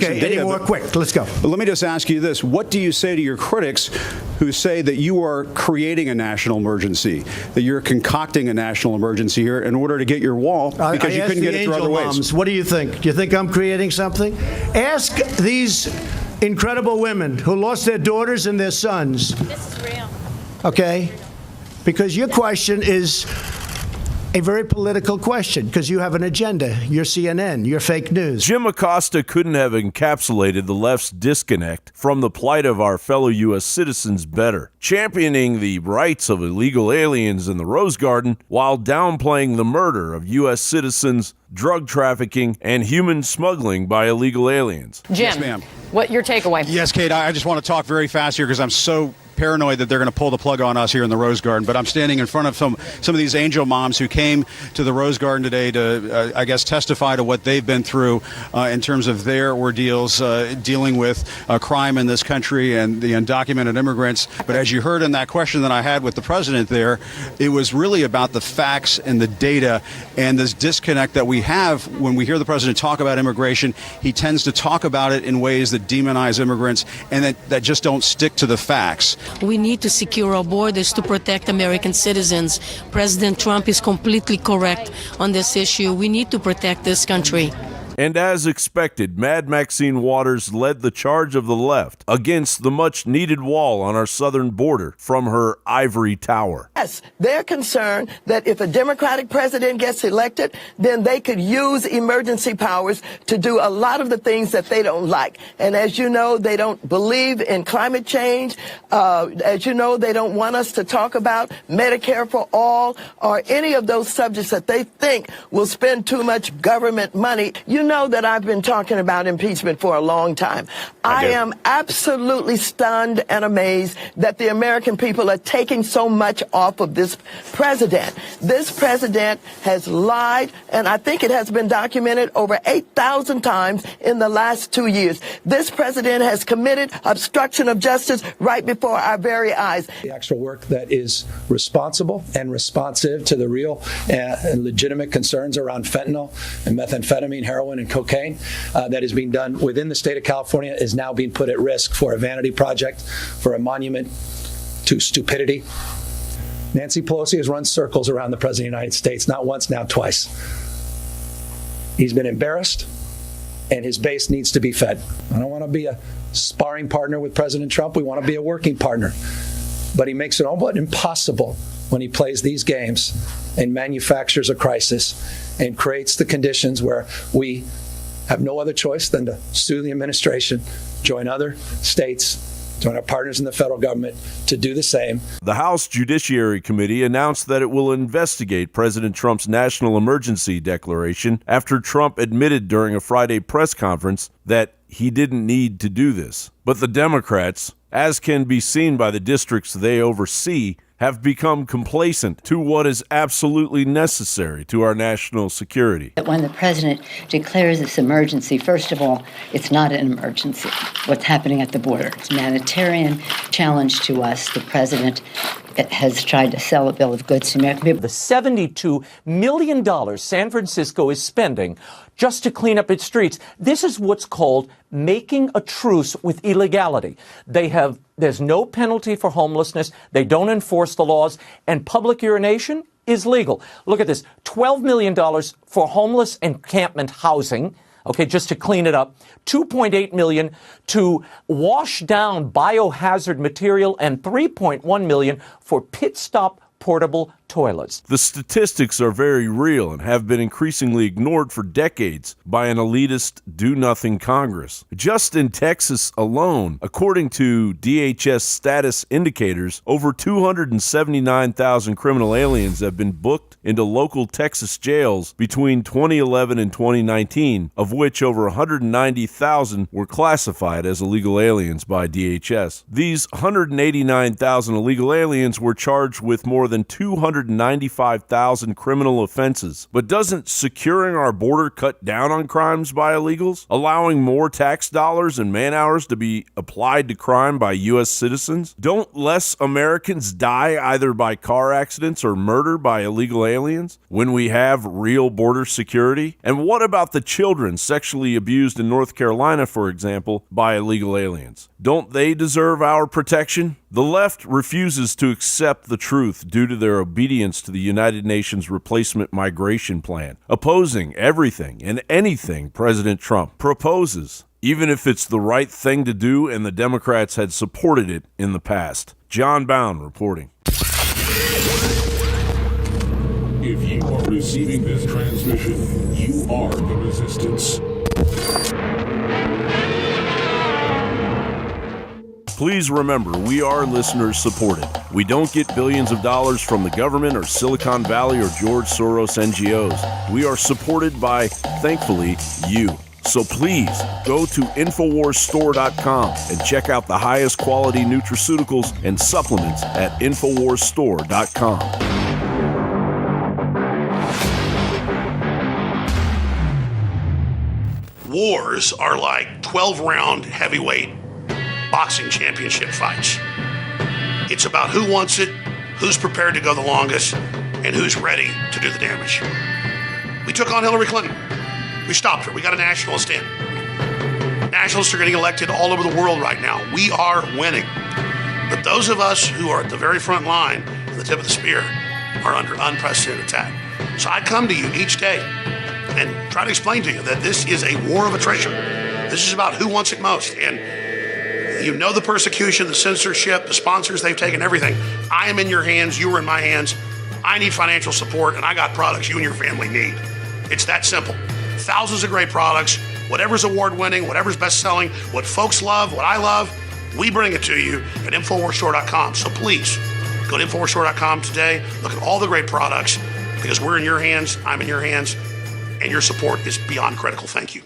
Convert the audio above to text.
statistics and data. Any more? Quick, let's go. But let me just ask you this. What do you say to your critics who say that you are creating a national emergency, that you're concocting a national emergency here in order to get your wall because you couldn't get it through other ways? What do you think? Do you think I'm creating something? Ask these incredible women who lost their daughters and their sons. This is real. Okay? Because your question is a very political question, because you have an agenda. You're CNN. You're fake news. Jim Acosta couldn't have encapsulated the left's disconnect from the plight of our fellow U.S. citizens better, championing the rights of illegal aliens in the Rose Garden while downplaying the murder of U.S. citizens, drug trafficking, and human smuggling by illegal aliens. Jim, Yes, ma'am. What your takeaway? Yes, Kate, I just want to talk very fast here because I'm so paranoid that they're going to pull the plug on us here in the Rose Garden. But I'm standing in front of some of these angel moms who came to the Rose Garden today to, I guess, testify to what they've been through in terms of their ordeals dealing with crime in this country and the undocumented immigrants. But as you heard in that question that I had with the president there, it was really about the facts and the data and this disconnect that we have when we hear the president talk about immigration. He tends to talk about it in ways that demonize immigrants and that just don't stick to the facts. We need to secure our borders to protect American citizens. President Trump is completely correct on this issue. We need to protect this country. And as expected, Mad Maxine Waters led the charge of the left against the much-needed wall on our southern border from her ivory tower. Yes, they're concerned that if a Democratic president gets elected, then they could use emergency powers to do a lot of the things that they don't like. And as you know, they don't believe in climate change. As you know, they don't want us to talk about Medicare for all or any of those subjects that they think will spend too much government money. You know that I've been talking about impeachment for a long time. I am absolutely stunned and amazed that the American people are taking so much off of this president. This president has lied, and I think it has been documented over 8,000 times in the last 2 years. This president has committed obstruction of justice right before our very eyes. The extra work that is responsible and responsive to the real and legitimate concerns around fentanyl and methamphetamine, heroin, and cocaine that is being done within the state of California is now being put at risk for a vanity project, for a monument to stupidity. Nancy Pelosi has run circles around the President of the United States, not once, now twice. He's been embarrassed, and his base needs to be fed. I don't want to be a sparring partner with President Trump. We want to be a working partner. But he makes it almost impossible when he plays these games and manufactures a crisis and creates the conditions where we have no other choice than to sue the administration, join other states, join our partners in the federal government to do the same. The House Judiciary Committee announced that it will investigate President Trump's national emergency declaration after Trump admitted during a Friday press conference that he didn't need to do this. But the Democrats, as can be seen by the districts they oversee, have become complacent to what is absolutely necessary to our national security. When the president declares this emergency, first of all, it's not an emergency. What's happening at the border, it's a humanitarian challenge to us. The president has tried to sell a bill of goods to American people. The $72 million San Francisco is spending just to clean up its streets. This is what's called making a truce with illegality. There's no penalty for homelessness. They don't enforce the laws, and public urination is legal. Look at this, $12 million for homeless encampment housing. Okay, just to clean it up, $2.8 million to wash down biohazard material, and $3.1 million for pit stop portable toilets. The statistics are very real and have been increasingly ignored for decades by an elitist do-nothing Congress. Just in Texas alone, according to DHS status indicators, over 279,000 criminal aliens have been booked into local Texas jails between 2011 and 2019, of which over 190,000 were classified as illegal aliens by DHS. These 189,000 illegal aliens were charged with more than 200 195,000 criminal offenses. But doesn't securing our border cut down on crimes by illegals, allowing more tax dollars and man-hours to be applied to crime by U.S. citizens? Don't less Americans die either by car accidents or murder by illegal aliens when we have real border security? And what about the children sexually abused in North Carolina, for example, by illegal aliens? Don't they deserve our protection? The left refuses to accept the truth due to their obedience to the United Nations Replacement Migration Plan, opposing everything and anything President Trump proposes, even if it's the right thing to do and the Democrats had supported it in the past. John Bound reporting. If you are receiving this transmission, you are the resistance. Please remember, we are listeners supported. We don't get billions of dollars from the government or Silicon Valley or George Soros NGOs. We are supported by, thankfully, you. So please go to InfoWarsStore.com and check out the highest quality nutraceuticals and supplements at InfoWarsStore.com. Wars are like 12-round heavyweight boxing championship fights. It's about who wants it, who's prepared to go the longest, and who's ready to do the damage. We took on Hillary Clinton. We stopped her. We got a nationalist in. Nationalists are getting elected all over the world right now. We are winning. But those of us who are at the very front line, at the tip of the spear, are under unprecedented attack. So I come to you each day and try to explain to you that this is a war of attrition. This is about who wants it most. And you know the persecution, the censorship, the sponsors they've taken, everything. I am in your hands. You are in my hands. I need financial support, and I got products you and your family need. It's that simple. Thousands of great products, whatever's award-winning, whatever's best-selling, what folks love, what I love, we bring it to you at InfoWarsStore.com. So please, go to InfoWarsStore.com today. Look at all the great products, because we're in your hands, I'm in your hands, and your support is beyond critical. Thank you.